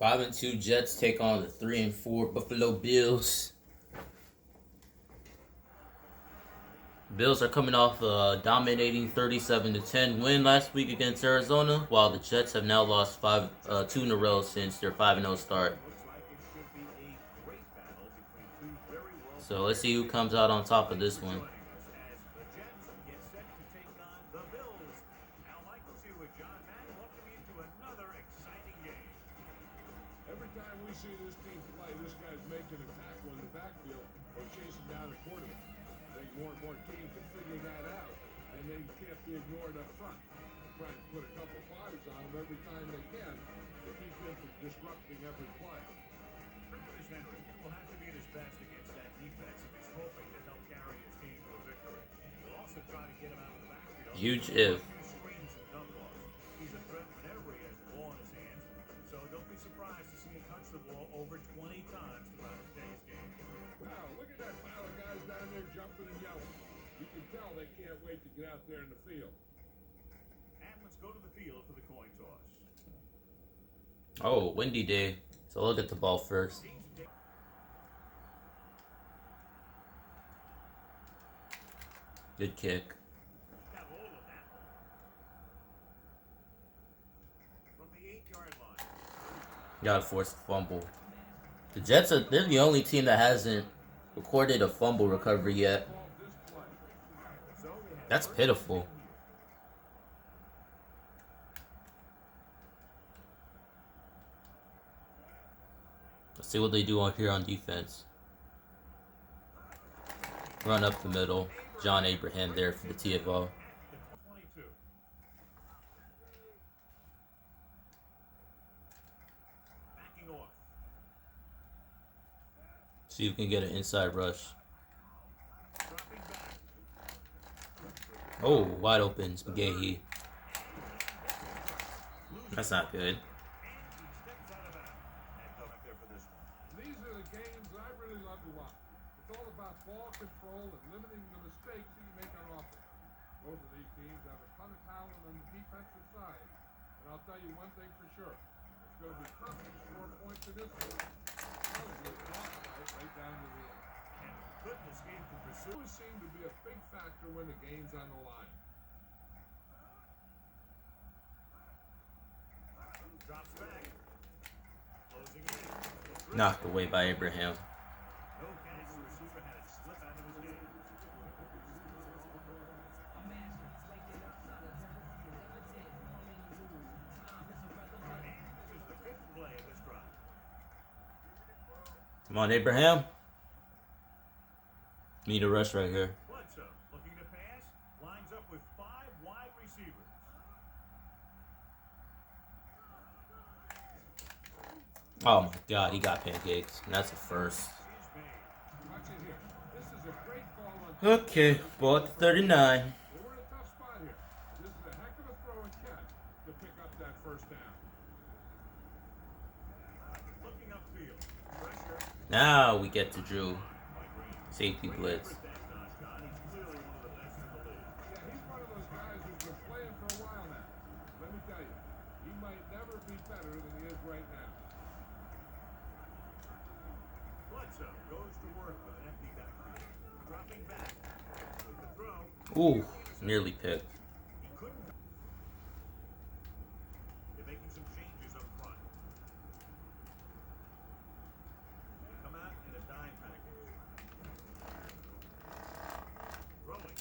5-2 Jets take on the 3-4 Buffalo Bills. Bills are coming off a dominating 37-10 win last week against Arizona, while the Jets have now lost 2 in a row since their 5-0 start. So let's see who comes out on top of this one. Every time we see this team play, this guy's making a tackle in the backfield or chasing down a quarterback. I think more and more teams have figured that out, and they can't be ignored up front. They're trying to put a couple bodies on them every time they can to keep them from disrupting every play. Travis Henry will have to be at his best against that defense if he's hoping to help carry his team to a victory. He'll also try to get him out of the backfield. Huge if. He's a threat whenever he has the ball in his hands, so don't be surprised to see him touch the ball over 20 times throughout today's game. Wow, look at that pile of guys down there jumping and yelling. You can tell they can't wait to get out there in the field. And let's go to the field for the coin toss. Oh, windy day. So look at the ball first. Good kick. Gotta force the fumble. The Jets they're the only team that hasn't recorded a fumble recovery yet. That's pitiful. Let's see what they do on here on defense. Run up the middle. John Abraham there for the TFO. See if we can get an inside rush. Oh, wide open, Spaghetti. That's not good. These are the games I really love to watch. It's all about ball control and limiting the mistakes that you make on offense. Both of these teams have a ton of talent on the defensive side. And I'll tell you one thing for sure. It's going to be tough to score points in this one. Right down to the end. And goodness game to pursue seemed to be a big factor when the game's on the line. Drops back. Closing in. Knocked away by Abraham. No pass. The receiver had it slip out of his hand. And this is the fifth play of this drive. Come on, Abraham. Need a rush right here. Looking to pass, lines up with 5 wide receivers. Oh my God, he got pancakes. And that's a first. Okay, ball at 39. They were in a tough spot here. This is a heck of a throw and catch to pick up that first down. Looking upfield. Pressure. Now we get to Drew. Safety blitz. Yeah, he's one of those guys who's been playing for a while now. Let me tell you, he might never be better than he is right now. Bledsoe goes to work with an empty backfield. Dropping back with the throw. Ooh, nearly picked. He couldn't. They're making some changes up front. They come out in a dime package. Throwing.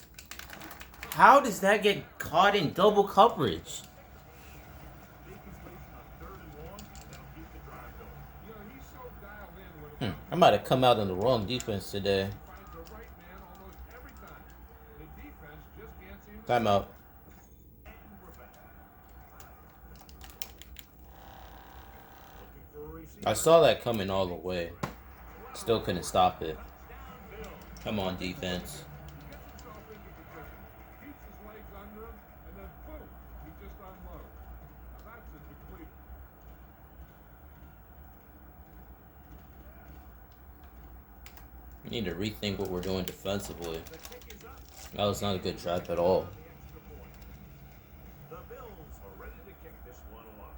How does that get caught in double coverage? I might have come out on the wrong defense today. Timeout. I saw that coming all the way. Still couldn't stop it. Come on, defense. We need to rethink what we're doing defensively. That was not a good drive at all. The Bills are ready to kick this one off.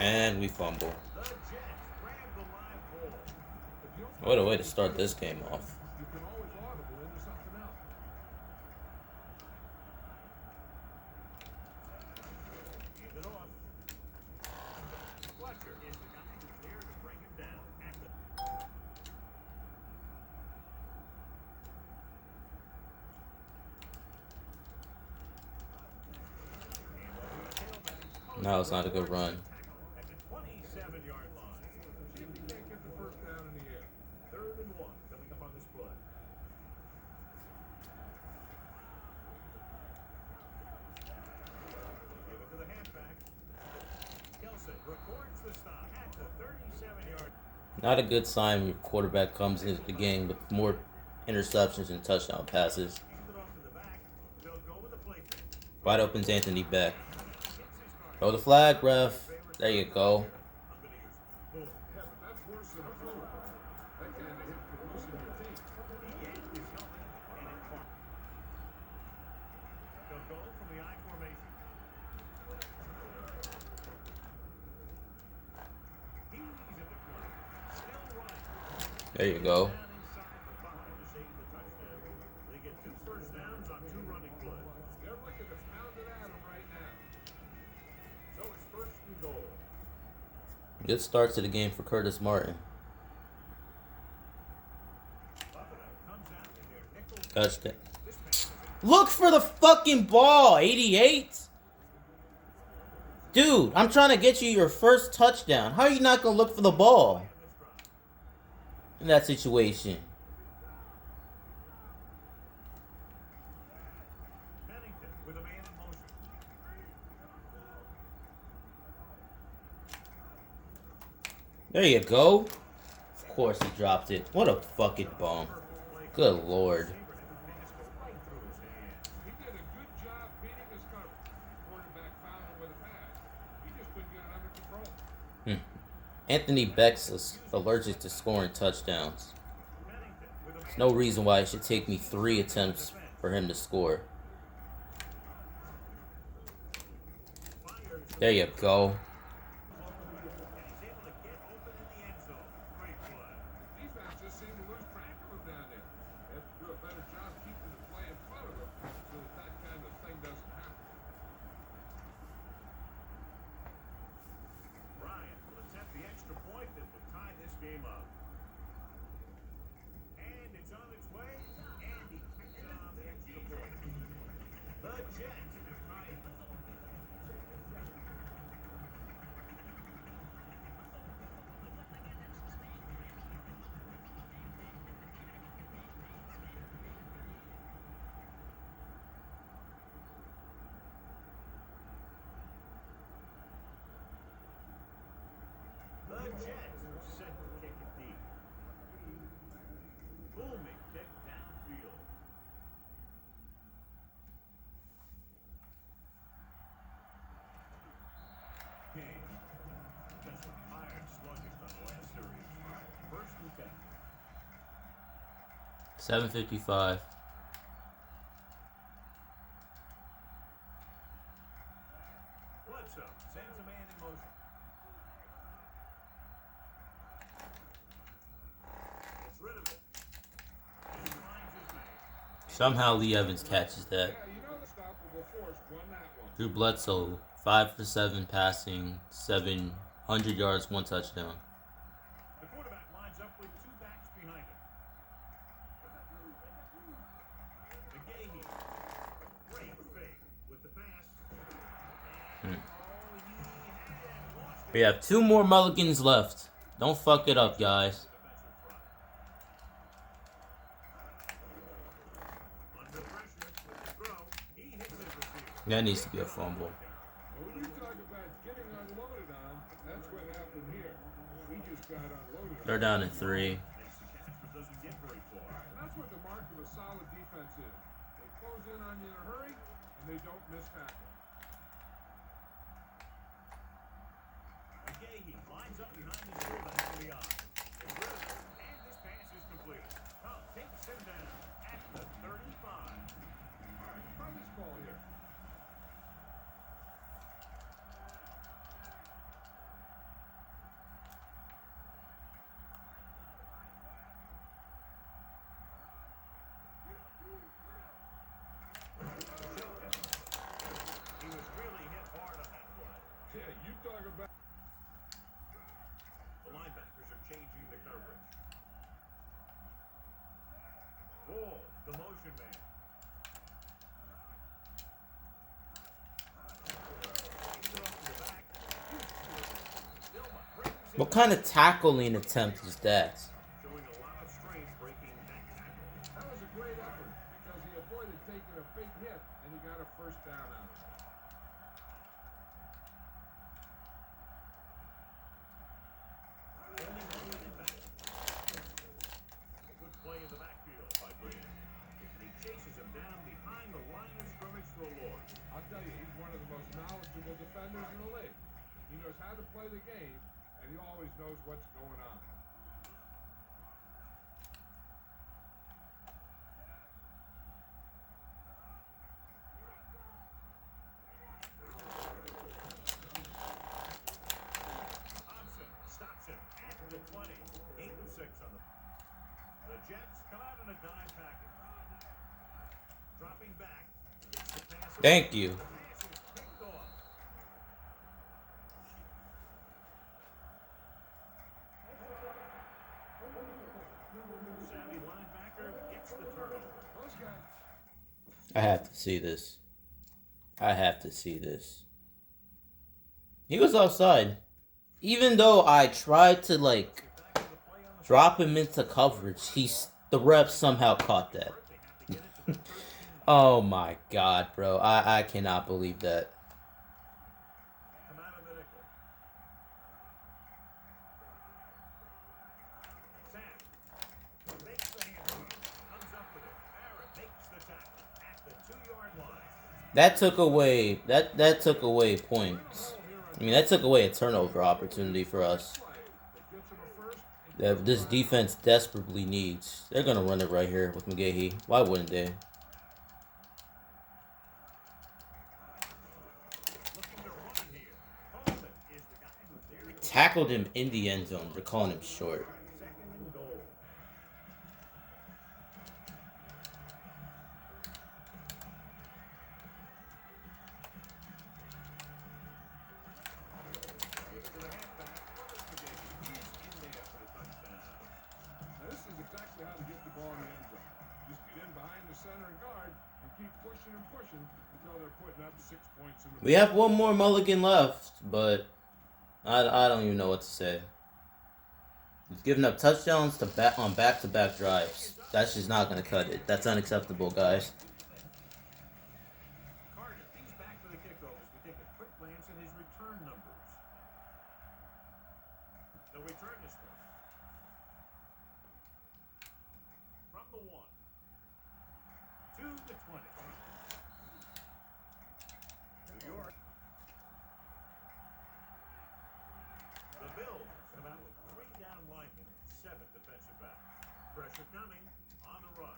And we fumble. The Jets grab the live ball. If you don't What a find way to any start this success, game off. you can always audible into something else. Hand it off. Fletcher is the guy who's there to bring him down at the. No, it's not a good run. At the 27-yard line. See if you can't get the first down in the air. 3rd and 1 coming up on this play. Give it to the halfback. Kelson records the stop at the 37-yard. Not a good sign when your quarterback comes into the game with more interceptions and touchdown passes. Hand it off to the back. They'll go with the play fake. Wide open's Anthony Beck. Hits his guard. Throw the flag, ref. There you go. I'm going to use it. Boom. Yeah, but that's worse than a floater. That kind of hit could loosen your teeth. The end is healthy and in part. They'll go from the I formation. He's in the play. Still running. There you go. Down inside the 5 to save the touchdown. They get 2 first downs on 2 running plays. They're looking to pound it at him right now. So it's 1st and goal. Good start to the game for Curtis Martin. Buffalo comes out in their nickel. Touchdown. This pass is Look for the fucking ball, 88. Dude, I'm trying to get you your first touchdown. How are you not going to look for the ball in this drive. in that situation? Pennington with a man in motion. There you go. Of course he dropped it. What a fucking bomb. Good lord. Abraham pass goes right through his hands. He did a good job beating his coverage. Quarterback found him with a pass. He just couldn't get it under control. Anthony Beck's allergic to scoring touchdowns. Pennington with a man. There's no reason why it should take me 3 attempts for him to score. Fires. There you go. And he's able to get open in the end zone. Great play. Defense just seemed to lose track of him down there. They have to do a better job keeping the play in front of him so that that kind of thing doesn't happen. Bryant will attempt the extra point that will tie this game up. And it's on its way. And he picks on the extra point. The Jets have tied it. The Jets are set to kick it deep. Booming kick downfield. King. Just tired sluggish on the last series. 1st and 10. 7:55. Bledsoe sends a man in motion. Gets rid of it. And he finds his man. Somehow Lee Evans catches that. Yeah, you know the stoppable force won that one. Drew Bledsoe, 5 for 7 passing, 700 yards, 1 touchdown. The quarterback lines up with 2 backs behind him. McGahee. Great fake with the pass. And he had lost it. We have 2 more mulligans left. Don't fuck it up, guys. Defensive front. Under pressure with the throw. He hits his receiver. That needs to be a fumble. When you talk about getting unloaded on, that's what happened here. He just got unloaded on. They're down to 3. Makes the catch but doesn't get very far. And that's what the mark of a solid defense is. They close in on you in a hurry, and they don't miss tackle. McGahee lines up behind his fullback in the eye. Gets rid of it, and this pass is completed. Cup takes him down at the 35. All right, try this ball here. motion man. Brings it off to the back. Vilma brings it What kind of tackling attempt is that? showing a lot of strength breaking that tackle. That was a great effort because he avoided taking a big hit and he got a first down on it. Holding one man back. Good play in the backfield by Graham. And he chases him down behind the line of scrimmage for a loss. I'll tell you, he's one of the most knowledgeable defenders in the league. He knows how to play the game, and he always knows what's going on. Thompson stops him at the 20. 8 and 6 on the Jets come out in a dime package. Dropping back. Gets the pass. Thank you. The pass is picked off. Savvy linebacker gets the turnover. Those guys, I have to see this. I have to see this. He was offside. Even though I tried to like Back to the play on the drop him into coverage, the ref somehow caught that. They have to get it to the 13. Oh my god, bro. I cannot believe that. Come out of the nickel. Sam makes the handoff. Comes up with it. Barrett makes the tackle at the 2-yard line. That took away points. I mean, that took away a turnover opportunity for us that gets him a first. that this defense desperately needs. They're gonna run it right here with McGahee. Why wouldn't they? Looking to run here. Coleman is the guy who's there to Tackled him in the end zone. They're calling him short. second and goal. Gives to the halfback. Ernest McGahee. He's in there for the touchdown. Now, this is exactly how to get the ball in the end zone. Just get in behind the center and guard and keep pushing and pushing until they're putting up 6 points in the We have one more mulligan left, but I don't even know what to say. He's giving up touchdowns on back-to-back drives. That's just not gonna cut it. That's unacceptable, guys. Carter, he's back for the kickoff as we take a quick glance at his return numbers. The return this one. From the 1 to the 20. New York. The Bills come out with 3 down linemen, 7 defensive backs. Pressure coming on the run.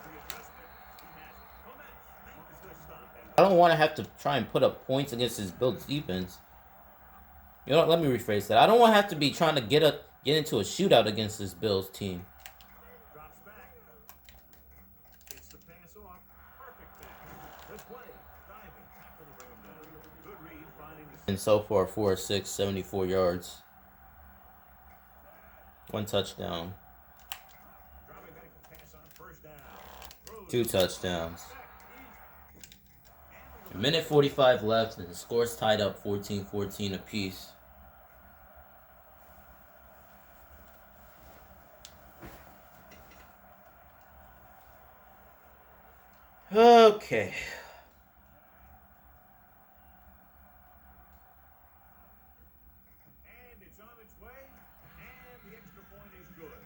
The adjustment, he has it. Clements makes the stop. I don't want to have to try and put up points against his Bills defense. You know what? Let me rephrase that. I don't want to have to be trying to get into a shootout against this Bills team. Drops back. Gets the pass off. Perfect pass. The play. Diving. Tackle to bring him down. Good read. Finding the And so far, 4 6, 74 yards. 1 touchdown. dropping back to pass on first down. Throws 2 touchdowns. back. A minute 45 left, and the score's tied up 14-14 apiece. Okay. And it's on its way. And the extra point is good. As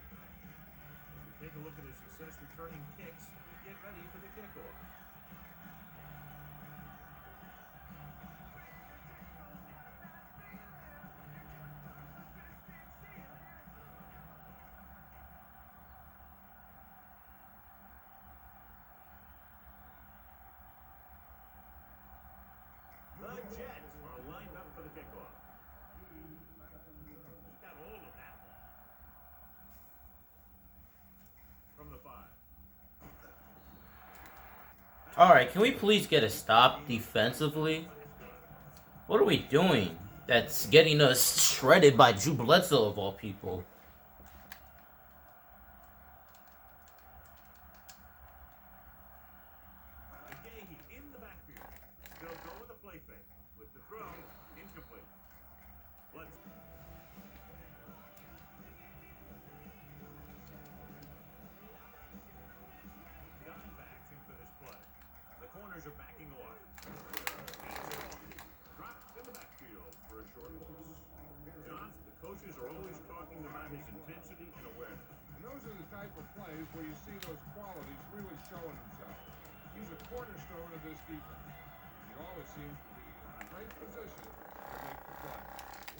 we take a look at his success returning kicks, we get ready for the kickoff. The Jets are lined up for the kickoff. Got hold of that one. From the 5. Alright, can we please get a stop defensively? What are we doing? That's getting us shredded by Drew Bledsoe of all people. play fake. With the throw, incomplete. Let's... Dime backs in for this play. The corners are backing off. Dropped in the backfield for a short loss. John, the coaches are always talking about his intensity and awareness. And those are the type of plays where you see those qualities really showing themselves. He's a cornerstone of this defense. He always seems to be in the right position to make the play.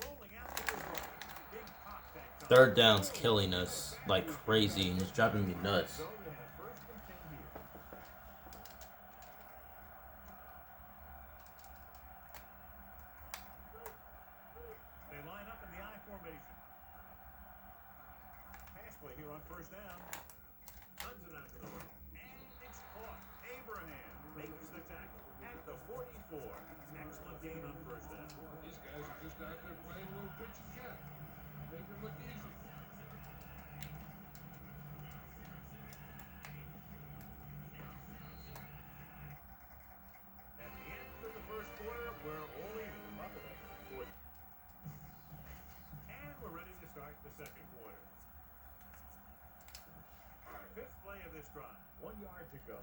Rolling out to his right. Big pop that time. Third down's killing us like crazy, and it's driving me nuts. So they have first and 10 here. They line up in the I formation. Pass play here on first down. Runs it out to the right. And it's caught. Abraham makes the tackle at the 44. Excellent gain on first down. These guys are just out there playing a little pitch and check. Make it look easy. At the end of the first quarter, we're all even. Buffalo. And we're ready to start the second quarter. Fifth play of this drive. 1 yard to go.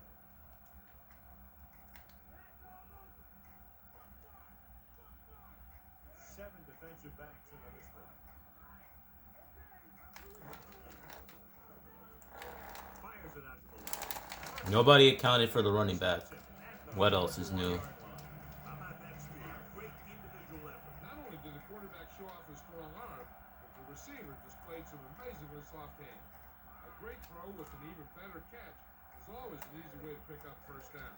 Seven defensive backs into this one. Fires it out to the left. Nobody accounted for the running back. What else is new? How about that speed? Great individual effort. Not only did the quarterback show off his strong arm, but the receiver displayed some amazingly soft hands. A great throw with an even better catch is always an easy way to pick up first down.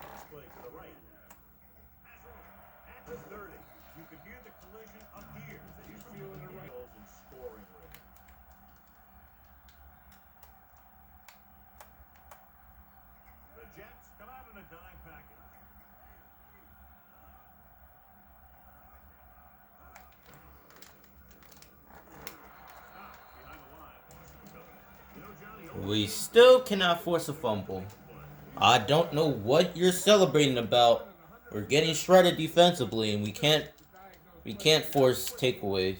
Pass play to the right. At the 30. You can hear the collision up here. He's feeling it right. And scoring rhythm. The Jets come out in a dime package. Stop behind the line. You know, Johnny, We still cannot force a fumble. I don't know what you're celebrating about. We're getting shredded defensively, and we can't force takeaways.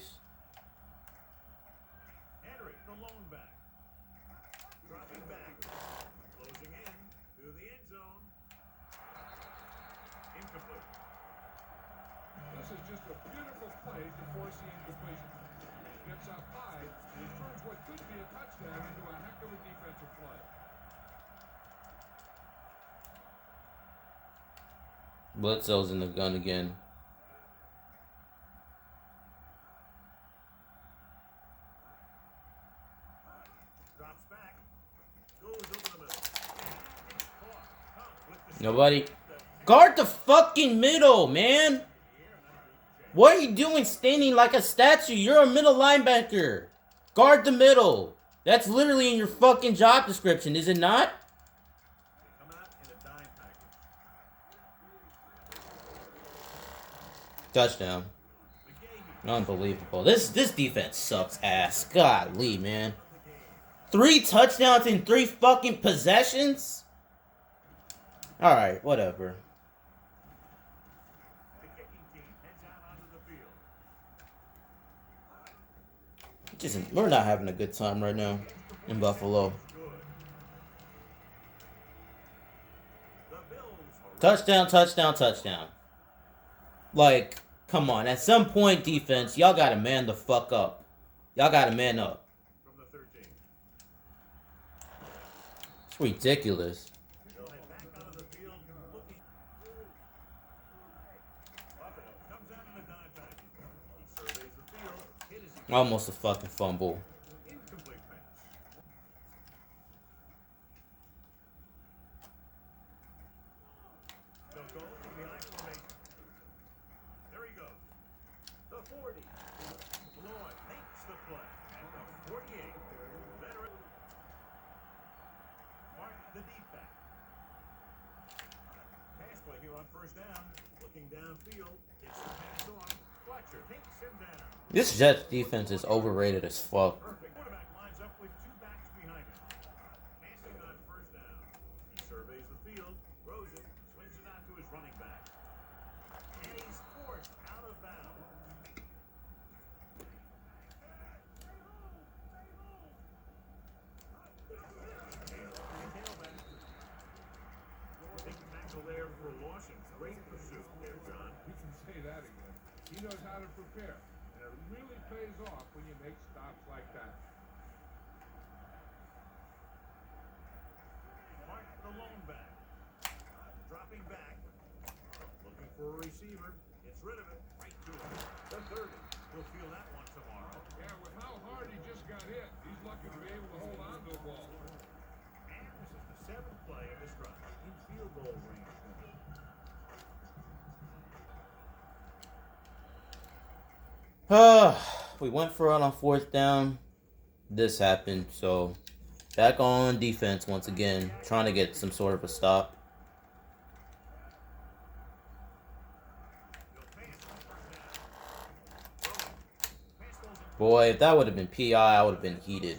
Henry, the lone back. Dropping back. Closing in to the end zone. Incomplete. This is just a beautiful play to force the incompletion. He gets up high, and he turns what could be a touchdown into a heck of a defensive play. Bledsoe's in the gun again. Drops back. Goes over the middle. Caught with the Nobody. Guard the fucking middle, man. What are you doing standing like a statue? You're a middle linebacker. Guard the middle. That's literally in your fucking job description, is it not? come out in a dime package. Touchdown. McGahee Unbelievable. This defense sucks ass. Golly, man. 3 touchdowns in 3 fucking possessions? Alright, whatever. the kicking team heads out onto the field. We're not having a good time right now in Buffalo. Good. The Bills are Touchdown, touchdown, touchdown. Like, come on. At some point, defense, y'all gotta man the fuck up. Y'all gotta man up. from the 13. It's ridiculous. They'll head back onto the field looking. Buffalo comes out in a dime package. He surveys the field. Hit as he Almost a fucking fumble. incomplete pass. They'll go from the I formation. There he goes. The 40. Floyd makes the play at the 48. Veteran. Mark the deep back. Pass play here on first down. Looking downfield. It's the pass off. Fletcher takes him down. This Jets defense is overrated as fuck. Perfect. Quarterback lines up with 2 backs behind him. Passing on first down. He surveys the field, throws it, swings it out to his running back. for a loss and great pursuit there, John. You can say that again. He knows how to prepare, and it really pays off when you make stops like that. Mark the lone back. Dropping back. Looking for a receiver. Gets rid of it. Right to him. The 30. He'll feel that one tomorrow. Yeah, with how hard he just got hit, he's lucky to be able to hold on to the ball. And this is the 7th play of this drive. In field goal range. We went for it on 4th down. This happened, so back on defense once again, trying to get some sort of a stop. Boy, if that would have been PI, I would have been heated.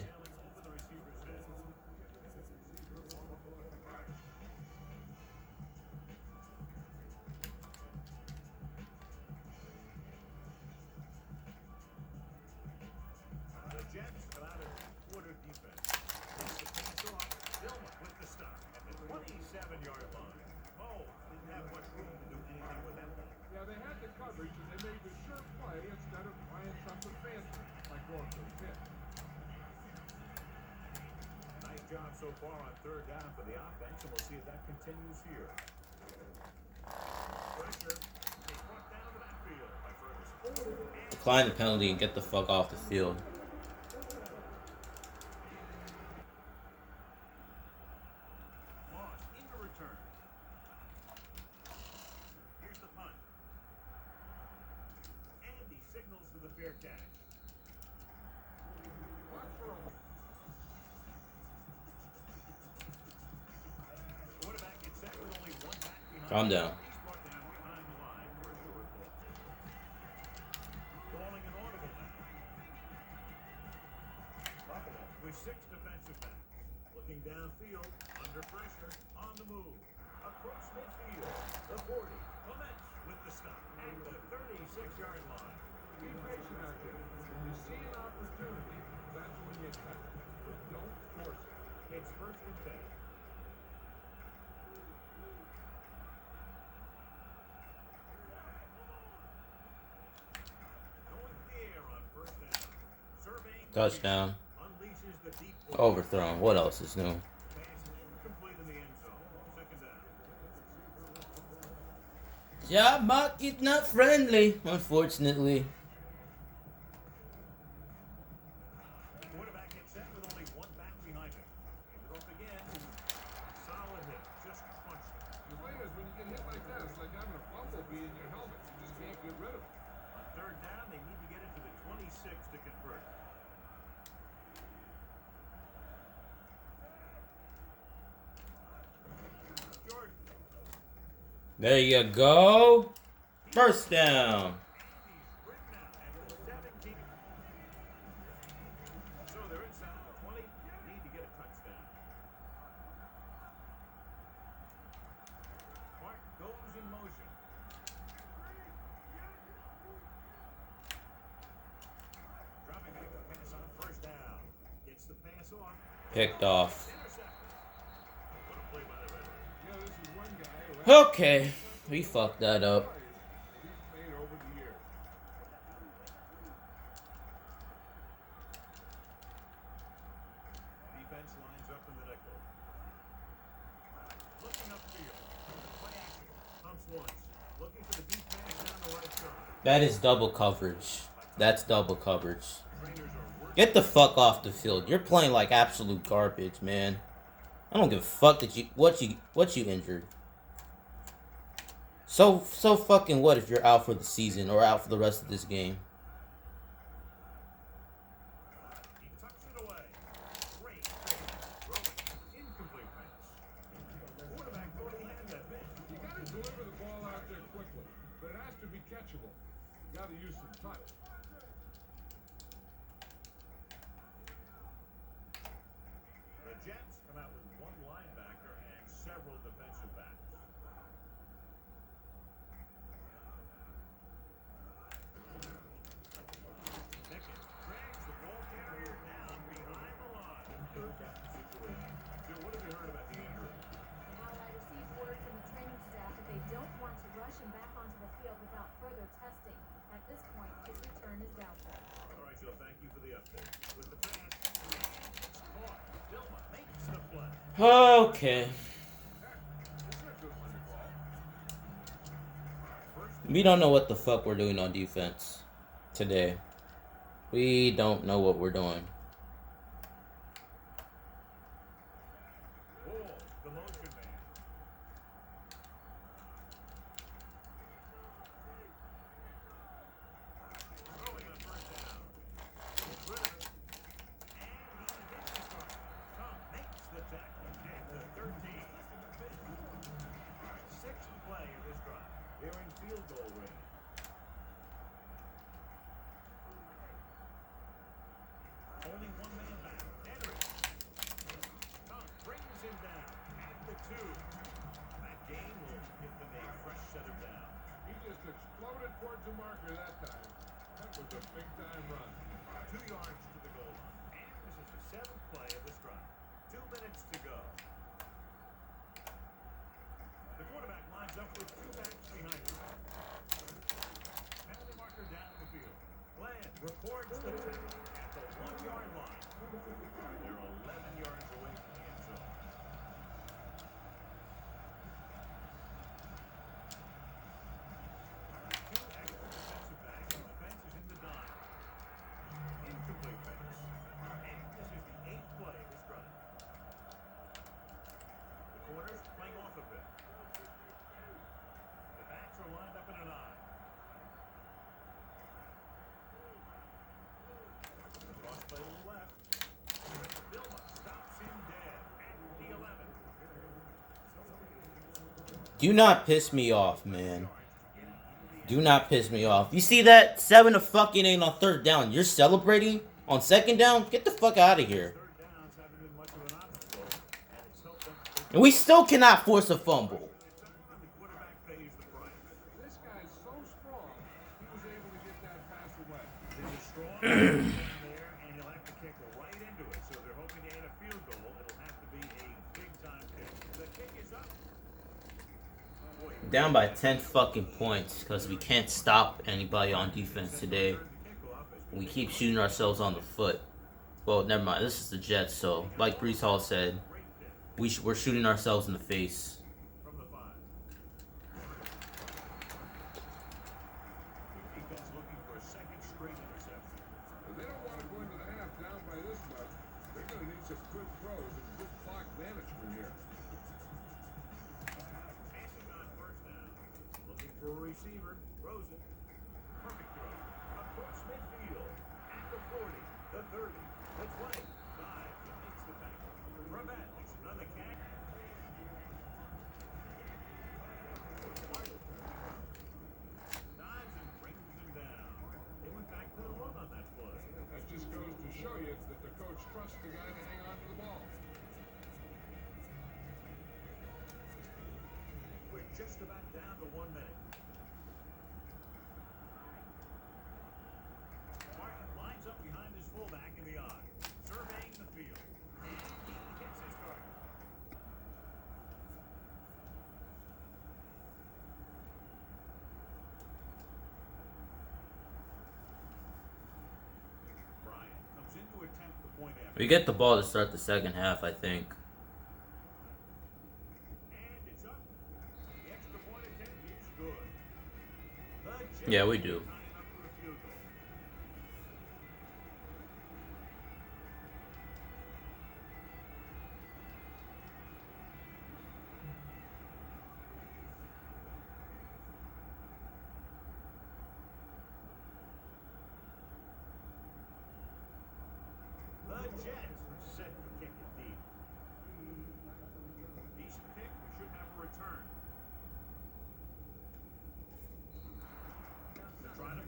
The Jets come out of quarter defense. Takes the pass off. Dillman with the stop at the 27-yard line. Oh, didn't have much room to do anything with that one. Yeah, they had the coverage, and they made the sure play instead of trying something fancy, like going for a hit. Nice job so far on 3rd down for the offense, and we'll see if that continues here. Pressure. They brought down the backfield by Ferguson. Decline the penalty and get the fuck off the field. Moss into return. Here's the punt. And he signals to the fair catch. Quarterback gets set with only one back behind. Calm down. He's brought down behind the line for a short ball. Calling an audible now. Buffalo with 6 defensive backs. Looking downfield, under pressure, on the move. Across midfield, the 40. Clements with the stop at the 36-yard line. Be patient out there. When you see an opportunity, that's when you attack. But don't force it. It's 1st and 10. Going to the air on 1st down. Surveying the Touchdown. field. Unleashes the deep Overthrown. What else is new? pass incomplete in the end zone. 2nd down. Job market not friendly, unfortunately. Quarterback gets set with only one back behind him. Give it off again. Solid hit. Just punched it. The thing is, when you get hit like that, it's like having a bumblebee in your helmet. You just can't get rid of it. On 3rd down, they need to get it to the 26 to convert. Jordan. There you go. 1st down. He's written out at the 17. So they're inside the 20. Need to get a touchdown. Mark goes in motion. Dropping back the pass on 1st down. Gets the pass off. Picked off. Intercepted. What a play by the Red. You know, this is one guy who Okay, we fucked that up. he's made over the years. Defense lines up in the nickel. Looking upfield. Play action. Pumps once. Looking for the deep pass down the right side. That is double coverage. That's double coverage. Trainers are working. Get the fuck off the field. You're playing like absolute garbage, man. I don't give a fuck that what you injured. So fucking what if you're out for the season or out for the rest of this game? He tucks it away. Great save. Throwing. Incomplete pass. Quarterback thought he had that bit. You got to deliver the ball out there quickly, but it has to be catchable. You got to use some touch. The Jets come out with one linebacker and several defensive backs. Pickett drags the ball carrier down behind the line. 3rd down situation. Joe, what have you heard about the injury? I received word from the training staff that they this point, his return is doubtful. All right, Joe, thank you for the update. With the pass, it's caught. Dilma makes the play. Okay. This is a good one to call. We don't know what the fuck we're doing on defense today. We don't know what we're doing. Ball, the motion man. Throwing on first down. Gets rid of it. And he hits the target. Tom makes the tackle at the 13. Sixth play of this drive. They're in field goal range. Only one man back. Henry. Tom brings him down at the 2. That game will give them a fresh set of down. He just exploded towards the marker that time. That was a big-time run. 2 yards to the goal line. And this is the 7th play of this drive. 2 minutes to go. The quarterback lines up with 2 backs behind him. Penalty marker down in the field. Bland records the tackle at the 1-yard line. They're 11 yards away from the end zone. Two extra defensive backs. The defense is in the dime. Incomplete pass. And this is the 8th play of this drive. The corners playing off a bit. The backs are lined up in an eye. Cross play to the left. Dilma stops him dead at the 11. Do not piss me off, man. Do not piss me off. You see that? 7 to fucking 8 on 3rd down. You're celebrating on 2nd down? Get the fuck out of here. Third downs haven't been much of an obstacle, and it's helped them. And we still cannot force a fumble. And the quarterback pays the price. This guy's so strong, he was able to get that pass away. There's a strong down there, and he'll have to kick right into it. So they're hoping to add a field goal. It'll have to be a big-time kick. The kick is up. Boy, Down by 10 fucking points because we can't stop anybody on defense today. the kickoff as We keep shooting ourselves on the foot. Well, never mind. This is the Jets, so like Brees Hall said, great kick we're shooting ourselves in the face. from the 5. The defense looking for a second straight interception. But they don't want to go into the half down by this much. They're going to need some good throws and good clock management here. Passing on first down. Looking for a receiver. Rosen. Perfect throw. Across midfield. At the 40. The 30. The 20. Dives and makes the tackle. Rabat makes another catch. Dives and brings him down. They went back to the run on that play. That just goes to show you that the coach trusts the guy to hang on to the ball. We're just about down to 1 minute. Martin lines up behind his fullback in the eye, surveying the field. And he hits his target. Bryant comes in to attempt the point after. We get the ball to start the 2nd half, I think. And it's up. The extra point attempt is good. The Jets Yeah, we do. tying up for a field goal. The Jets set to kick it deep. Decent kick. We should have a return. They're trying to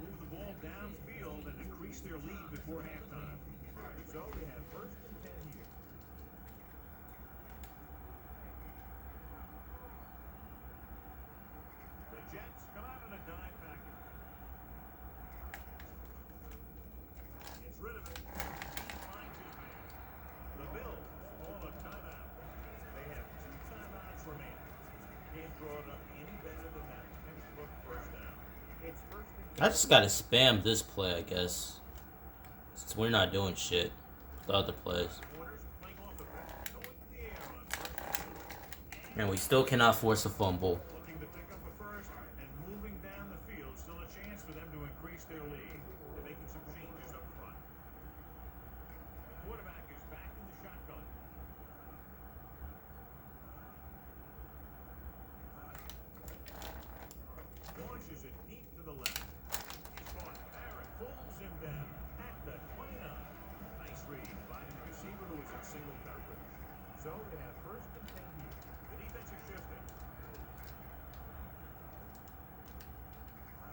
I just gotta spam this play, I guess. Since we're not doing shit with the other plays. And we still cannot force a fumble. Looking to pick up a first and moving down the field. Still a chance for them to increase their lead. They're making some changes up front. The quarterback is back in the shotgun. Launches it deep to the left. He's caught. Barrett pulls him down at the 29. Nice read, finding the receiver who is in single coverage. So they have first and 10 here. The defense is shifting.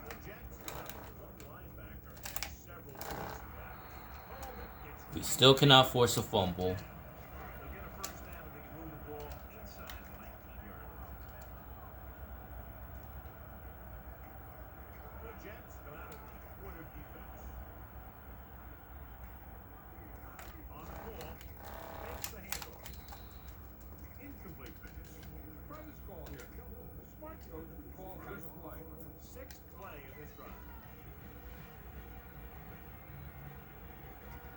The Jets have one linebacker and several defensive backs. Coleman gets We still cannot force a fumble. They'll get a first down if they can move the ball inside the 19-yard line. The Jets come out of the quarter defense. On the ball, takes the handoff. Incomplete pass. Brother's call here. Smart coach would call this play. Sixth play of this drive.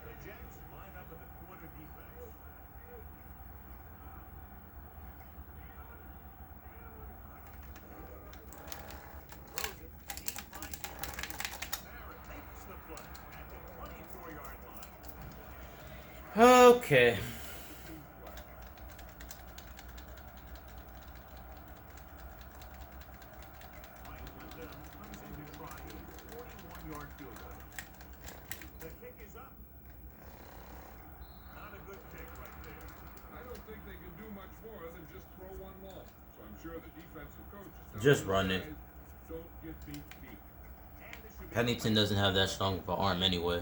The Jets line up in the quarter defense. Throws it. He finds his man. Barrett makes the play at the 24-yard line. Okay. Michael Lindell comes in to try a 41-yard field goal. The kick is up. Not a good kick right there. I don't think they can do much more than just throw one long. So I'm sure the defensive coach is telling Just these run it. guys, don't get beat deep. And this should be Pennington doesn't have that strong of an arm anyway.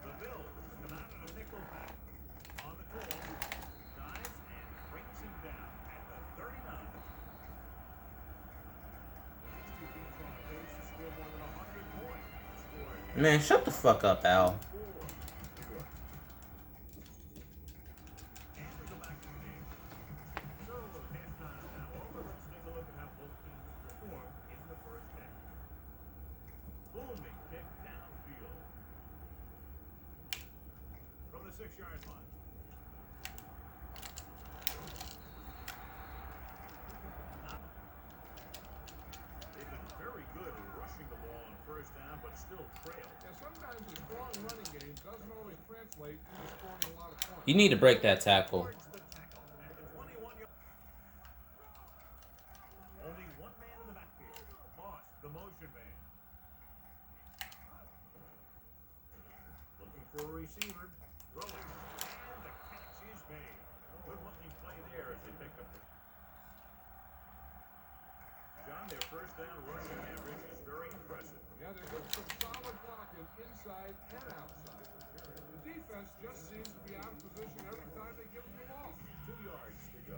the Bills come out of the nickel back. On the call, dives and brings him down at the 39. These two teams are on pace to score more than 100 points. Scored Man, shut the fuck up, Al. 4. And we go back to the game. So, halftime now over. Let's take a look at how both teams performed in the first half. Booming kick downfield. From the 6-yard line. They've been very good at rushing the ball on first down, but still trail. Yeah, sometimes a strong running game doesn't always translate into scoring a lot of points. You need to break that tackle. Towards the tackle at the 21-yard. Only one man in the backfield. Moss, the motion man. Looking for a receiver. Throwing. And the catch is made. Good looking play there as they pick up the. John, their first down rushing average is very impressive. Yeah, they're getting some solid blocking inside and outside. The defense just seems to be out of position every time they give them the ball. 2 yards to go.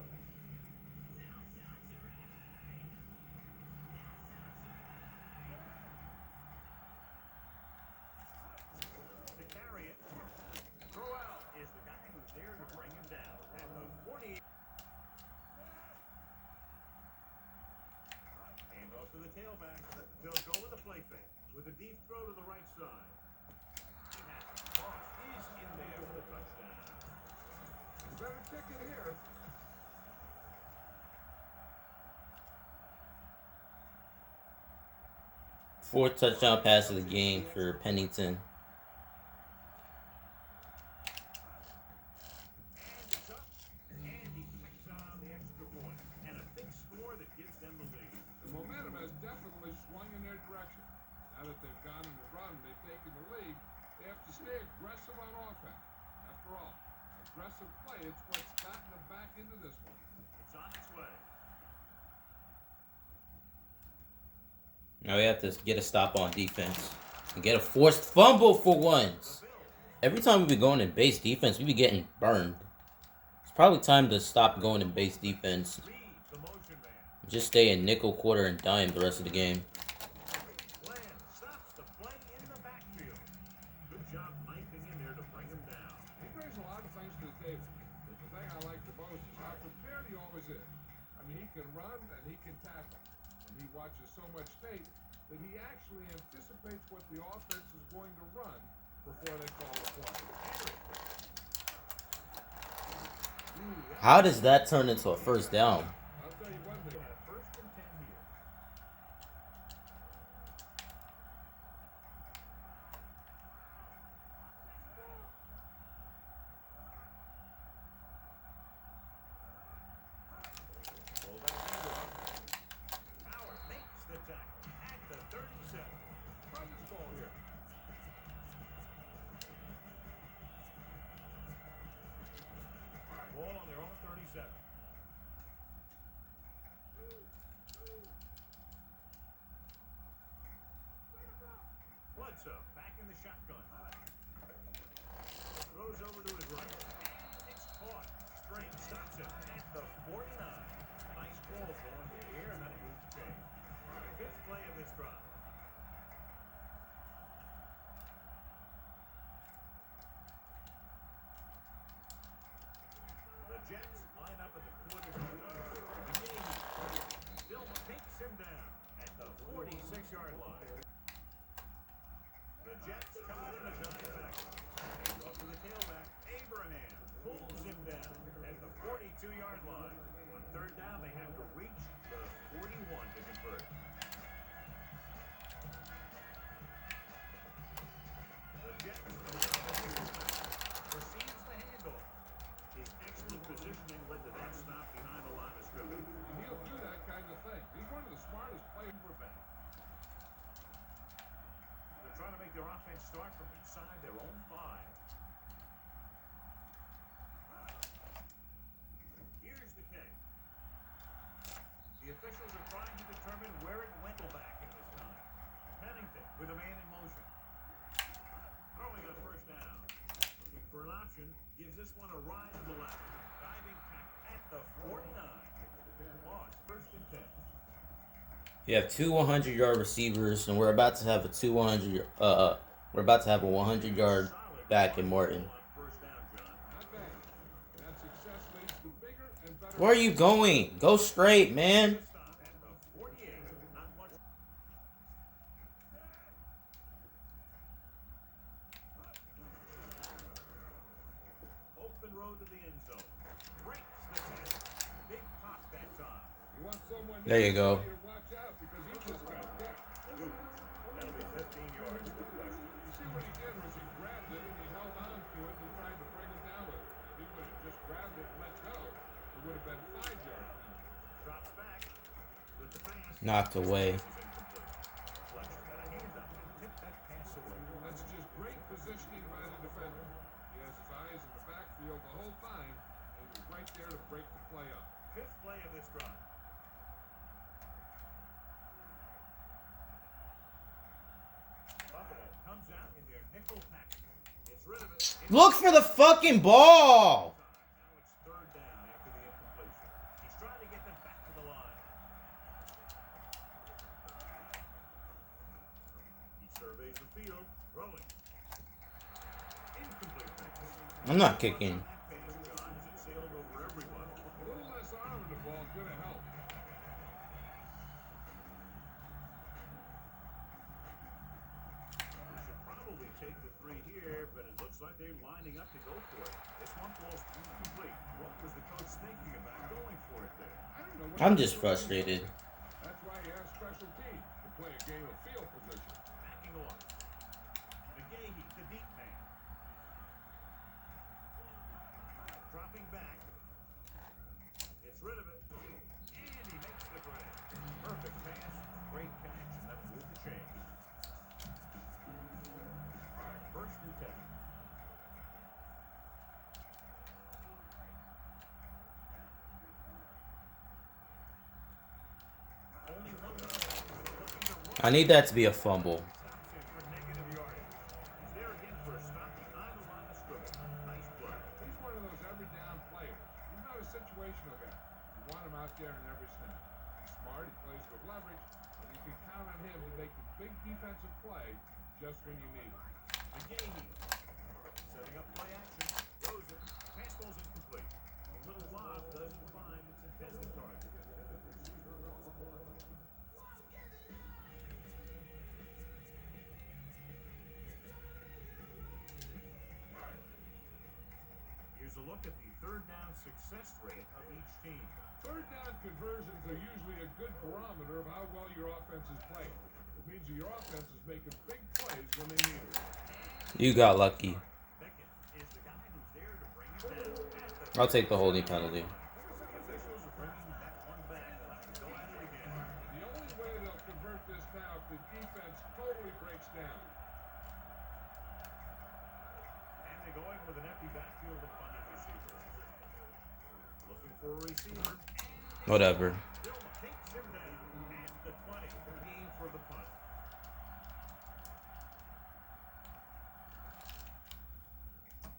To carry it. Crowell is the guy who's there to bring him down at the 40. Hand off to the tailback. They'll go with a play fake with a deep throw to the right side. He has it. Moss is in there for the touchdown. Better kick it here. Fourth touchdown pass of the game for Pennington. And it's up. And he picks on the extra point. And a big score that gives them the lead. The momentum has definitely swung in their direction. Now that they've gone in the run, they've taken the lead, they have to stay aggressive on offense. After all, aggressive play, it's what's gotten them back into this one. It's on its way. Now we have to get a stop on defense and get a forced fumble for once. Every time we be going in base defense, we be getting burned. It's probably time to stop going in base defense. Reed, the motion man. Just stay in nickel, quarter, and dime the rest of the game. Bland stops the play in the backfield. Good job knifing in there to bring him down. He brings a lot of things to the table. But the thing I like the most is how prepared he always is. I mean, he can run and he can tackle. And he watches so much tape that he actually anticipates what the offense is going to run before they call a play. How does that turn into a first down? I'll tell you one thing. First and 10 here. Pull back handoff. Howard makes the tackle at the 37. Run this ball here. Ball on their own 37. Bledsoe back in the shotgun. Throws over to his right. And it's caught. Straight stops him at the 49. Nice ball going to the air and then it moves the chain. Fifth play of this drive. The Jets line up at the quarter. Dillman takes him down at the 46-yard line. The Jets come out in a giant back. Hands off to the tailback. Abraham pulls him down at the 42-yard line. On third down, they have to reach the 41 to convert. The Jets receives the handoff. His excellent positioning led to that stop behind the line of scrimmage. And he'll do that kind of thing. He's one of the smartest players. We're back. They're trying to make their offense start from inside their own 5. Here's the kick. The officials are trying to determine where it went back at this time. Pennington with a man in motion. Throwing on first down. Looking for an option. Gives this one a ride to the left. Diving tackle at the 49. Loss, first and 10. You have two 100-yard receivers, and we're about to have a 100-yard back in Morton. First down, John. Not bad. That success leads to bigger and better. Where are you going? Go straight, man. Stop at the 48. Not much. Open road to the end zone. Breaks the tackle. Big pop that time. You want someone There you go. to watch out because he just got hit. That'll be 15 yards. No question. You see what he did was he grabbed it and he held on to it and tried to bring it down with it. If he would have just grabbed it and let go, it would have been 5 yards. Drops back with the pass. Knocked away. This is incomplete. Fletcher got a hand up and tipped that pass away. That's just great positioning by the defender. He has his eyes in the backfield the whole time and he was right there to break the play up. Fifth play of this drive. Buffalo comes out in their nickel package. Gets rid of it. Look for the fucking ball. Now it's third down after the incompletion. He's trying to get them back to the line. He surveys the field, rolling. Incomplete pass. I'm not kicking. That pass, John, as it sailed over everybody. A little less arm in the ball could have helped. They should probably take the 3 here, but it looks like they're lining up to go for it. This one falls incomplete. What was the coach thinking about going for it there? I don't know what I'm just frustrated. That's why he has special teams to play a game of field position. Backing off. McGahee, the deep man. Dropping back. Gets rid of it. And he makes the grab. Perfect pass. Great catch. And that'll move the chain. First and 10. Only one down. Looking to run. I need that to be a fumble. Stops him for negative yardage. He's there again for a stop behind the line of scrimmage. Nice play. He's one of those every down players. He's not a situational guy. You want him out there in every snap. He's smart, he plays with leverage, and you can count on him to make the big defensive play just when you need it. McGahee setting up play action. Throws it. Pass ball's incomplete. A little lob doesn't find its intended target. look at the third down success rate of each team. Third down conversions are usually a good barometer of how well your offense is playing. It means that your offense is making big plays when they need it. You got lucky. Beckett is the guy who's there to bring it down at the I'll take the holding penalty. The officials are bringing that one back. They'll have to go at it again. The only way they'll convert this now if the defense totally breaks down. And they're going with an empty backfield of funded receivers. Looking for a receiver. Whatever. Bill takes him down at the 20. Their game for the punt.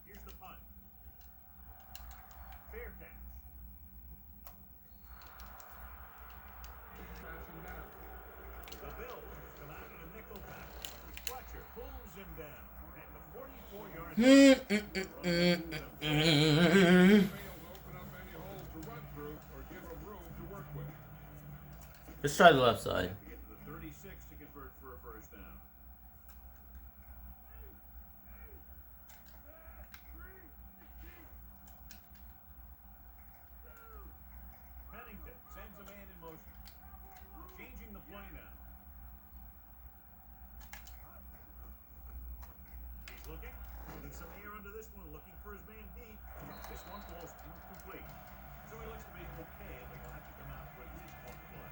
Here's the punt. Fair catch. Crashing down. The Bills come out in a nickel pack. Fletcher pulls him down at the 44-yard line. Failed to open up any holes to run through or give them room to work with. Let's try the left side. To get to the 36 to convert for a first down. Pennington sends a man in motion. Changing the play now. He's looking. Needs some air under this one. Looking for his man deep. This one falls incomplete. So he looks to be okay, but he'll have to come out for at least one play.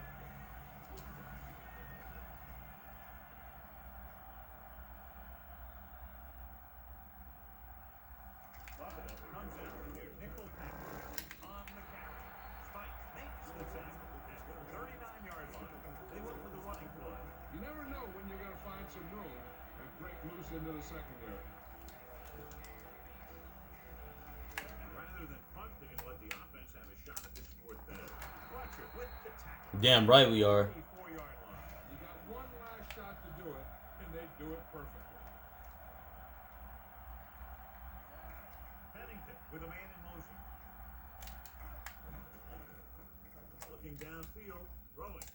Buffalo comes out with their nickel package on the carry. Spike makes the tackle at the 39-yard line. They went with the running play. You never know when you're going to find some room and break loose into the secondary. And rather than punt, they're going to let the offense have a shot at this fourth down. Fletcher with the tackle. Damn right we are. 34-yard line. You got one last shot to do it, and they do it perfectly. Pennington with a man in motion. Looking downfield, throwing.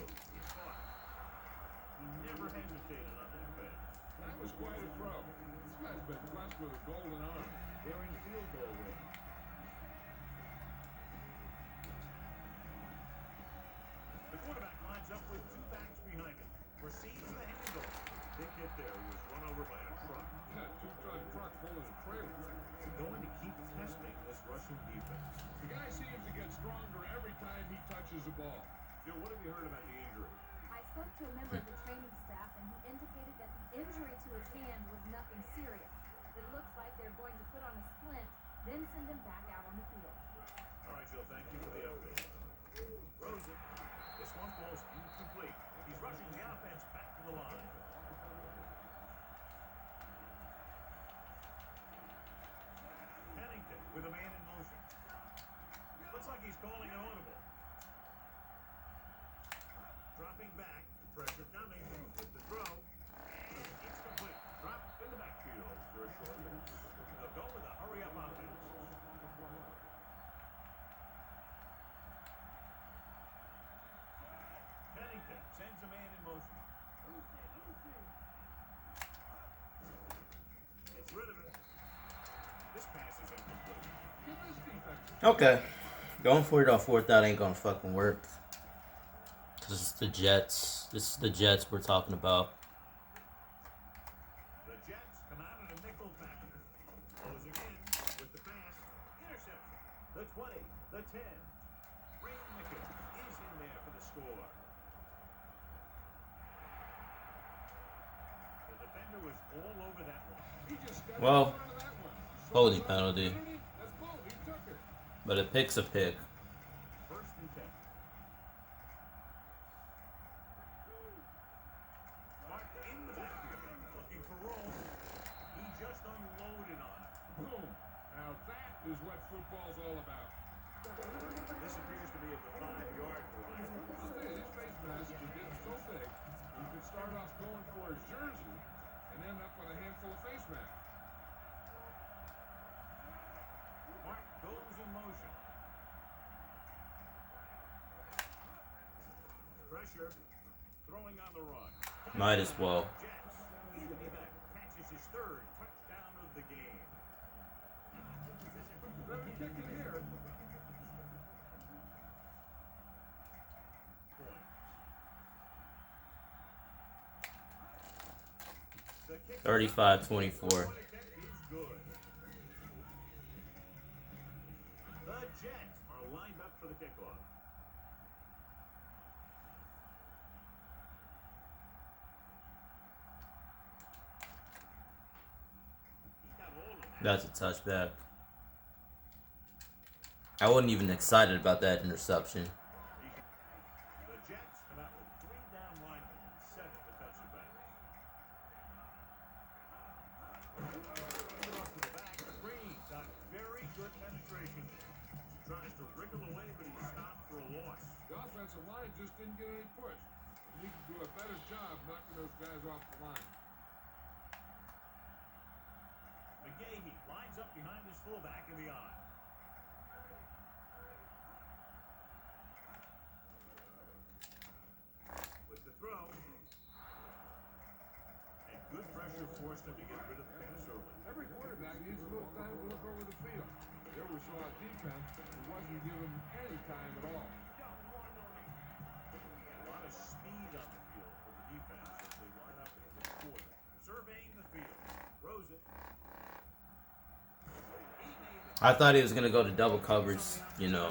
He's caught. He never hesitated on that pass. That was quite a throw. This guy's been blessed with a golden arm. They're in field goal range. The quarterback lines up with two backs behind him. Receives the handle. Big hit there. He was run over by a truck. Yeah, two-ton truck pulling a trailer. They're going to keep testing this rushing defense. The guy seems to get stronger every time he touches the ball. Jill, what have you heard about the injury? I spoke to a member of the training staff, and he indicated that the injury to his hand was nothing serious. It looks like they're going to put on a splint, then send him back out on the field. All right, Jill, thank you for the update. Rosen, this one falls incomplete. He's rushing the offense back to the line. Pennington with a man in motion. Looks like he's calling an audible. Dropping back, pressure coming with the throw. It's complete. Dropped in the backfield for a short loss. They'll go with a hurry-up offense. Pennington sends a man in motion. It's rid of it. This pass is incomplete. Give this defense Okay. Going for it on fourth down ain't gonna fucking work. Cause it's the Jets. This is the Jets we're talking about. The Jets come out in a nickel package. Closing in with the pass. Interception. The 20. The 10. Ray Mickens is in there for the score. The defender was all over that one. He just stepped Well, in front of that one. holding penalty. That's bold. He took it. But a pick's a pick. First and 10. Marked in the backfield. Looking for room. He just unloaded on it. Boom. Now that is what football's all about. This appears to be at the 5-yard line. I'll tell you, these face masks are getting so big, you can start off going for his jersey and end up with a handful of face masks. Mark goes in motion. Pressure. Throwing on the run. Might as well. Jets. Anthony Beck catches his third touchdown of the game. Better kick it here. The kick 35-24. is good. The Jets are lined up for the kickoff. He got all of that. That's a touchback. I wasn't even excited about that interception. The Jets come out with 3 down linemen and 7 defensive backs. Off to the back, Green got very good penetration. Tries to wriggle away, but he's stopped for a loss. The offensive line just didn't get any push. We need to do a better job knocking those guys off the line. McGahee lines up behind his fullback in the eye. With the throw. And good pressure forced him to get rid of the pass early. Every quarterback needs a little time to look over the field. There we saw a defense who wasn't given any time at all. A lot of speed on the field for the defense as they line up in the quarter. Surveying the field. Throws it. I thought he was gonna go to double coverage, you know.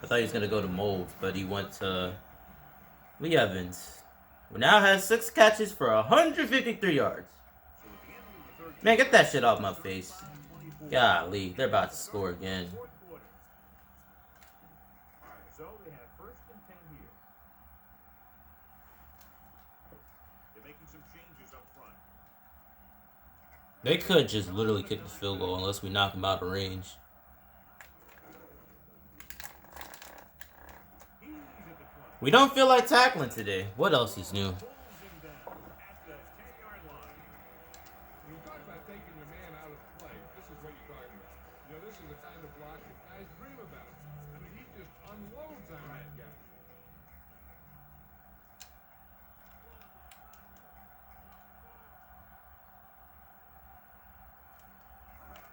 I thought he was gonna go to mold, but he went to Lee Evans, who now has 6 catches for 153 yards. Man, get that shit off my face. Golly, they're about to score again. So they have 1st and 10 here. They're making some changes up front. They could just literally kick the field goal unless we knock them out of range. He's at the 20. We don't feel like tackling today. What else is new? Pulls him down at the 10-yard line. When you talk about taking your man out of the play, this is what you're talking about. You know, this is the kind of block that guys dream about. I mean, he just unloads on that guy.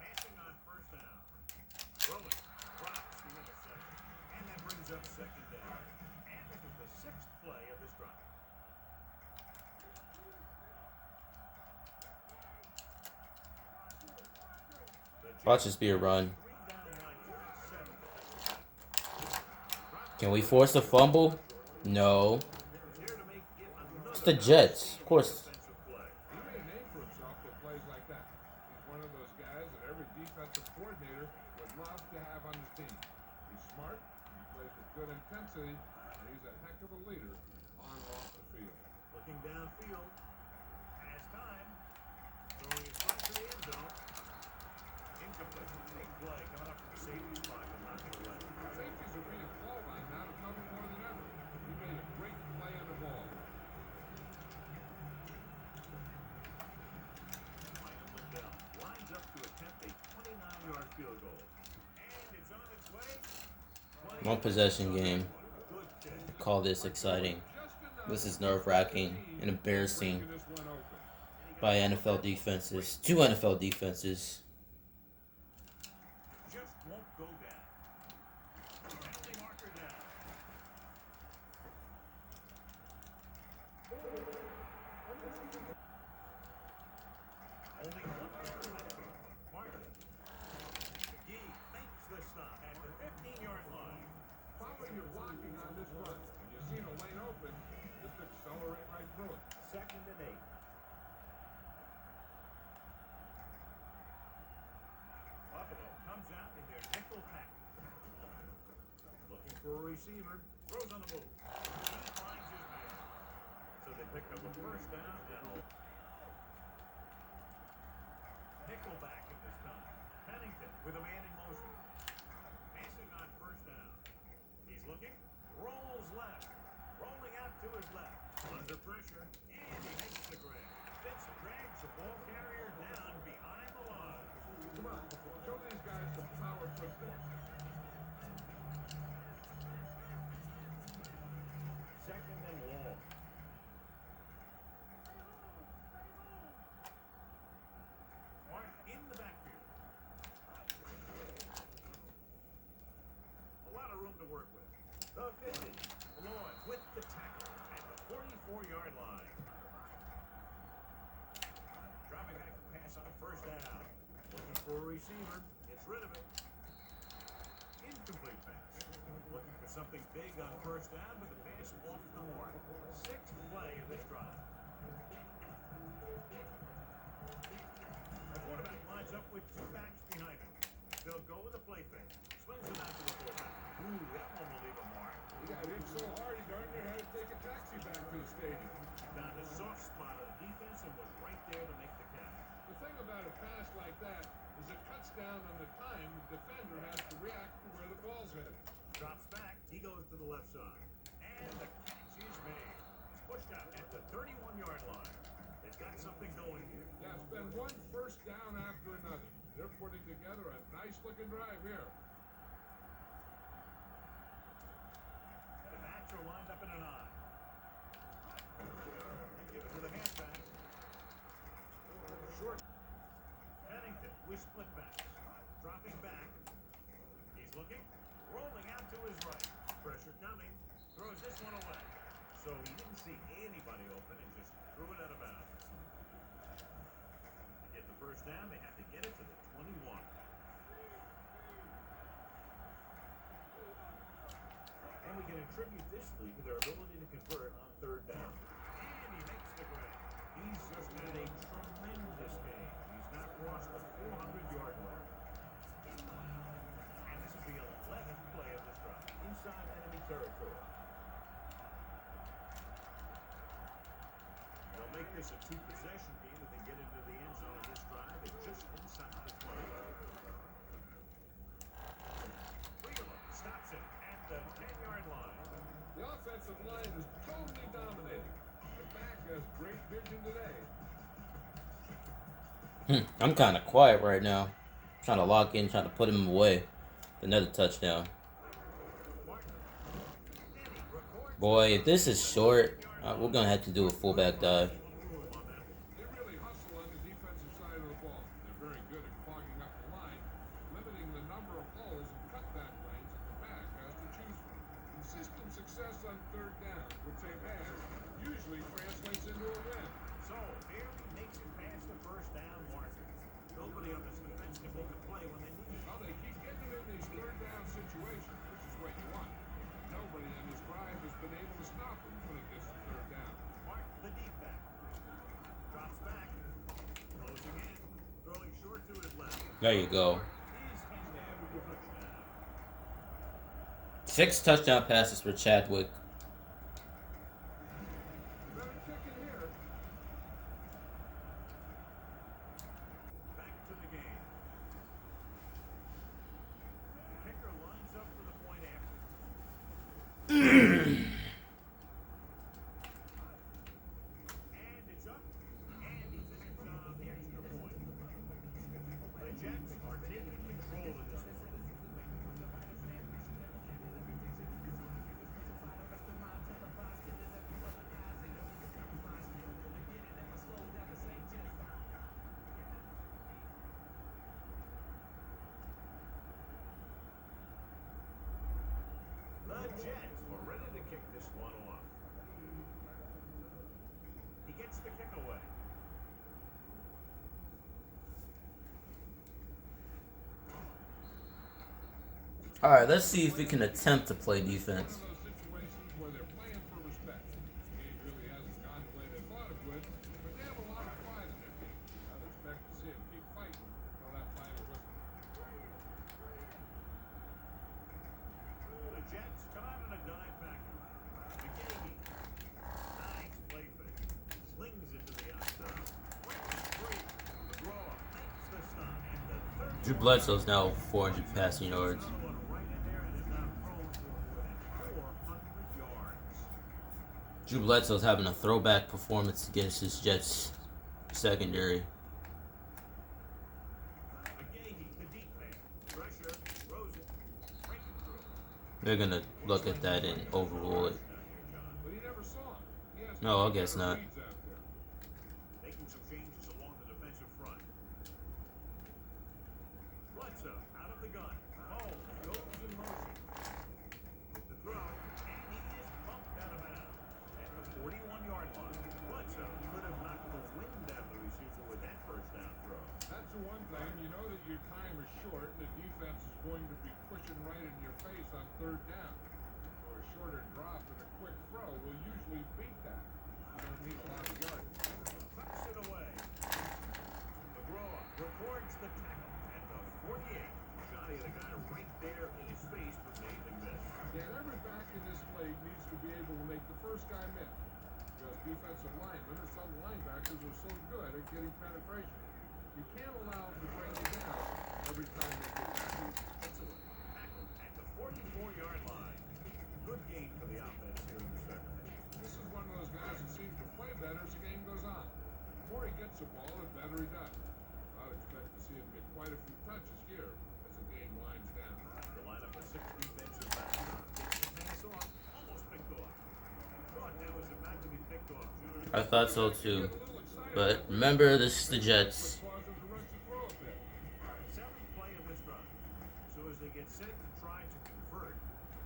Passing on 1st down. Throwing. Drops the interception. And that brings up 2nd down. And this is the 6th play of this drive. Watch this be a run. 3 down linemen and 7 defensive backs. Can we force a fumble? No. Here to make it another It's the Jets, of course. defensive play. He made a name for himself with plays like that. He's one of those guys that every defensive coordinator would love to have on the team. He's smart, he plays with good intensity, and he's a heck of a leader on and off the field. Looking downfield. Has time. Throwing it right to the end zone. Incomplete. Big play coming up from the safety spot and knocking away. Safeties are being called on now to cover more than ever. He made a great play on the ball. Michael Lindell lines up to attempt a 29-yard field goal. And it's on its way. One possession game. Good kick. Call this exciting. This is nerve-wracking and embarrassing This one open. by NFL defenses. 2 NFL defenses. Just won't go down. Penalty marker down. Only one more penalty. Marker. McGee makes the stop at the 15-yard line. Follow your blocking on this run. When you see the lane open, just accelerate right through it. 2nd and 8. Buffalo comes out in their nickel package. Looking for a receiver. Throws on the move. He finds his man. So they pick up a 1st down and nickelback at this time. Pennington with a man in motion. Passing on 1st down. He's looking. Rolls left. Rolling out to his left. Under pressure. And he makes the grab. Fitz drags the ball carrier down behind the line. Come on, show these guys some power football. 2nd and long. Mark in the backfield. to work with. The 50. Lloyd with the tackle at the 44-yard line. Dropping back the pass on first down. Looking for a receiver. Gets rid of it. Incomplete pass. Looking for something big on first down, but the pass off the mark. Sixth play of this drive. The quarterback lines up with two backs behind him. They'll go with a play fake. Swings it out to the fullback. Ooh, that one will leave a mark. He got hit so hard he darn near had to take a taxi back to the stadium. Found a soft spot of the defense and was right there to make the catch. The thing about a pass like that is it cuts down on the time the defender has to react to where the ball's headed. Drops back. He goes to the left side. And the catch is made. He's pushed out at the 31-yard line. They've got something going here. Yeah, it's been one first down after another. They're putting together a nice-looking drive here. The backs are lined up in an eye. Give it to the halfback. Short. Pennington with split backs. Dropping back. He's looking. Rolling out to his right. Pressure coming. Throws this one away. So he didn't see anybody open and just threw it out of bounds. To get the first down, they have to get it to the 21. And we can attribute this lead to their ability to convert on third down. And he makes the grab. He's just had a tremendous game. He's not crossed the 400-yard mark. And this is the 11th play of this drive. Inside enemy territory. They'll make this a two-possession game if they get into the end zone of this drive. It's just inside the 20. Stops it at the 10-yard line. The offensive line is totally dominating. The back has great vision today. I'm kind of quiet right now. Trying to lock in, trying to put him away. Another touchdown. Boy, if this is short, we're going to have to do a fullback dive. They really hustle on the defensive side of the ball. They're very good at clogging up the line, limiting the number of holes and cutback lanes that the back has to choose from. Consistent success on third down, which they've had, usually translates into a win. So, barely makes it past the first down marker. Nobody on this defense can make a play when they need it. Well, they keep getting in these third down situations, which is what you want. Nobody on this drive has been able to stop them when it gets to third down. Mark, the deep back. Drops back. Closing in. Throwing short to his left. There you go. He's down with the touchdown. 6 touchdown passes for Chadwick. Better kick it here. Back to the game. The kicker lines up for the point after. And it's up. And he finishes on the extra point. The Jets are taking control of this one. The Jets are ready to kick this one off. He gets the kick away. All right, let's see if we can attempt to play defense. One of those situations where they're playing for respect. The game really hasn't gone the way they thought it would, but they have a lot of pride in their team. I'd expect to see them keep fighting until that final whistle. The Jets come out in a dive back. McGahee. Nice play fake. Slings it to the outside. Free. McGraw makes the stop. And the third Drew Bledsoe's now 400 passing yards. another one right in there and is now thrown for more than 400 yards. Drew Bledsoe's having a throwback performance against his Jets secondary. McGahee, the deep man. Pressure. Rosen. Breaking through. They're going to look at that and overrule it. But he never saw him. He has No, I guess not. reads out there. Making some changes along the defensive front. Bledsoe out of the gun. Oh, goes in motion. rushing right in your face on third down. Or a shorter drop and a quick throw will usually beat that. You don't need a lot of yards. Tucks it away. McGraw records the tackle at the 48. Johnny had a guy right there in his face, but made him miss. Yeah, every back in this league needs to be able to make the first guy miss. Because defensive linemen or some linebackers are so good at getting penetration. You can't allow them to bring you down every time they get tackled. Tackle at the 44-yard line. Good game for the offense here in the second. This is one of those guys who seems to play better as the game goes on. The more he gets the ball, the better he does. I'd expect to see him get quite a few touches here as the game winds down. The lineup of 6 defensive backs gets the pass off, almost picked off. Thought that was about to be picked off, John. I thought so too. But remember, this is the Jets. Seventh play of this drive. So as they get set to try to convert,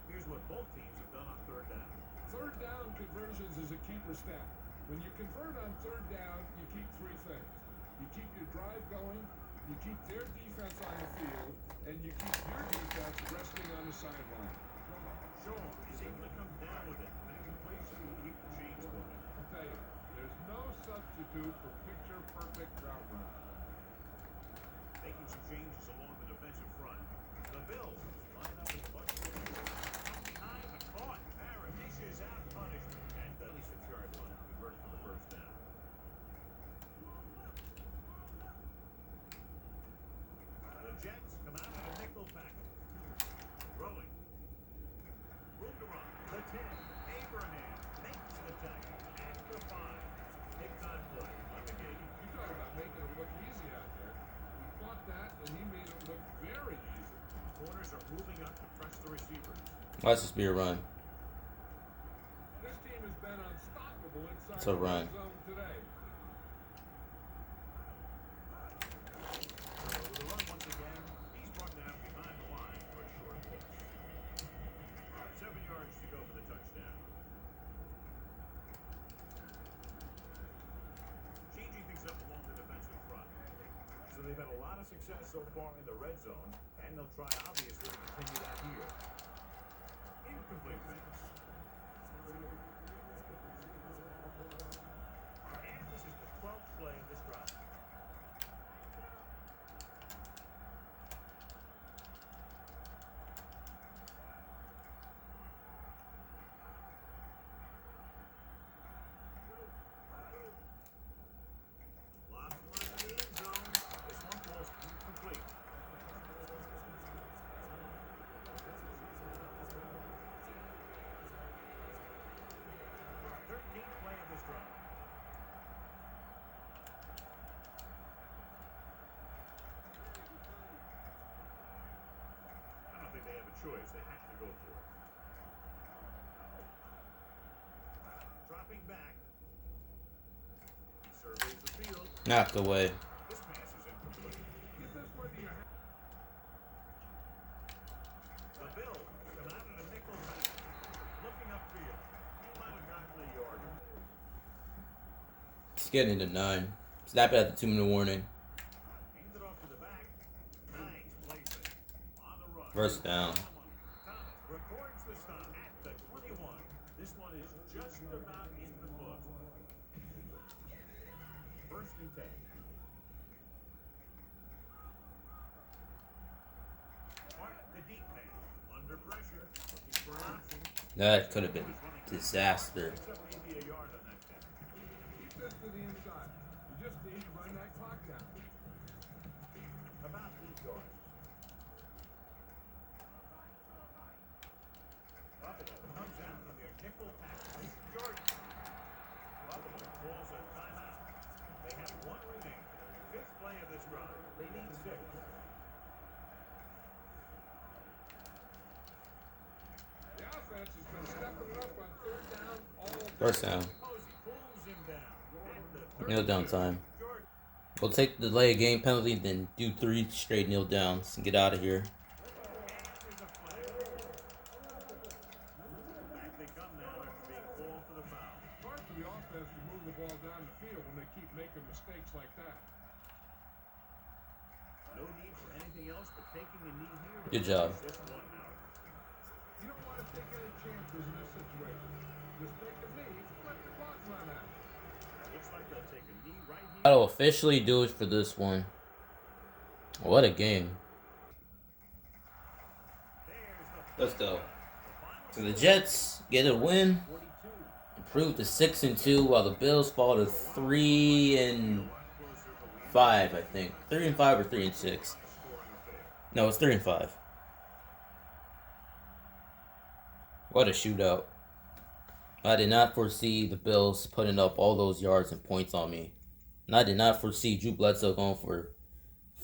here's what both teams have done on third down. Third down conversions is a keeper stat. When you convert on third down, you keep 3 things. You keep your drive going, you keep their defense on the field, and you keep your defense resting on the sideline. Shaw is able to come down with it. That completion will keep the chains going. I'll tell you, there's no substitute for picture-perfect route run. Making some changes along the defensive front. The Bills line up as a bunch of from behind the caught. Barrett dishes out punishment at the 26-yard line. Converted for the first down. The Jets come out in a nickel package. Rolling. Room to run. The 10. Abraham makes the tackle at the 5. Big time play on the game. You talk about making it look easy out there. He fought that, and he made it look very easy. Corners are moving up to press the receivers. Watch this be a run. This team has been unstoppable inside It's a the run. red zone today. The run once again. He's brought down behind the line for a short pitch. 7 yards to go for the touchdown. Changing things up along the defensive front. So they've had a lot of success so far in the red zone, and they'll try obviously to continue that here. Incomplete pass. And this is the 12th play of this drive. Lost one in the end zone. This one falls incomplete. 13th play of this drive. I don't think they have a choice. They have to go for it. Dropping back. He surveys the field. Knocked away. This pass is incomplete. Get this one to your hand. The Bills come out in a nickel pass. Looking upfield. He might have gotten a yard. It's getting to 9. Snap it at the 2-minute warning. Hands it off to the back. Nice placement. On the run. First down. Thomas records the stop at the 21. This one is just about in the book. First and 10. Mark the deep man. Under pressure. Looking for an option. That could have been disaster. Picks up maybe a yard on that catch. Keep this to the inside. You just need to run that clock down. About 8 yards. Buffalo comes out from their nickel package. Jordan. Buffalo calls a timeout. They have 1 remaining. 5th play of this drive. They need 6. The offense has been stepping it up on third down all day. First down. Posey pulls him down. At the Kneel down 30. time. Jordan. We'll take the delay of game penalty, then do 3 straight kneel downs and get out of here. And there's a flag. Back they come now after being called for the foul. It's hard for the offense to move the ball down the field when they keep making mistakes like that. No need for anything else but taking a knee here. Good job. This one That'll officially do it for this one. What a game. Let's go. So the Jets get a win, improve to 6-2, while the Bills fall to 3-5. I think 3-5 or 3-6. No, it's 3-5. What a shootout! I did not foresee the Bills putting up all those yards and points on me, and I did not foresee Drew Bledsoe going for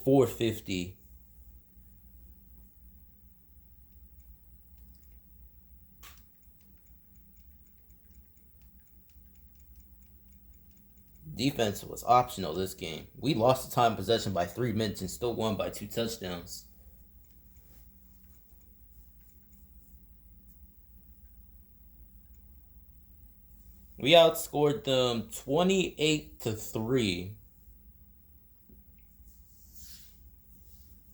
450. Defense was optional this game. We lost the time possession by 3 minutes and still won by 2 touchdowns. We outscored them 28-3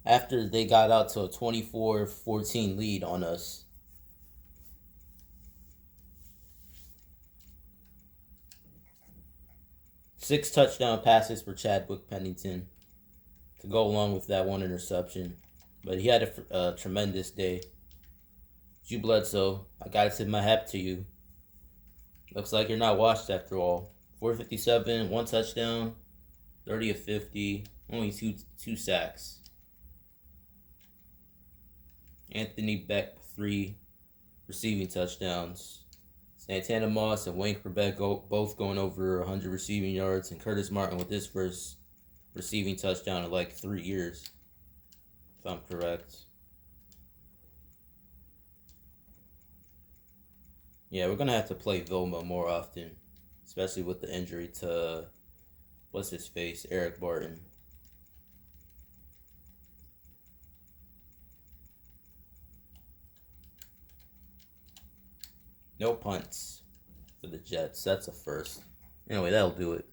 after they got out to a 24-14 lead on us. Six touchdown passes for Chad Pennington to go along with that one interception. But he had a tremendous day. Drew Bledsoe, I gotta tip my hat to you. Looks like you're not washed after all. 457, 1 touchdown, 30 of 50, only two sacks. Anthony Beck, 3 receiving touchdowns. Santana Moss and Wayne Quebec both going over 100 receiving yards, and Curtis Martin with his first receiving touchdown in like 3 years, if I'm correct. Yeah, we're going to have to play Vilma more often, especially with the injury to, what's his face, Eric Barton. No punts for the Jets. That's a first. Anyway, that'll do it.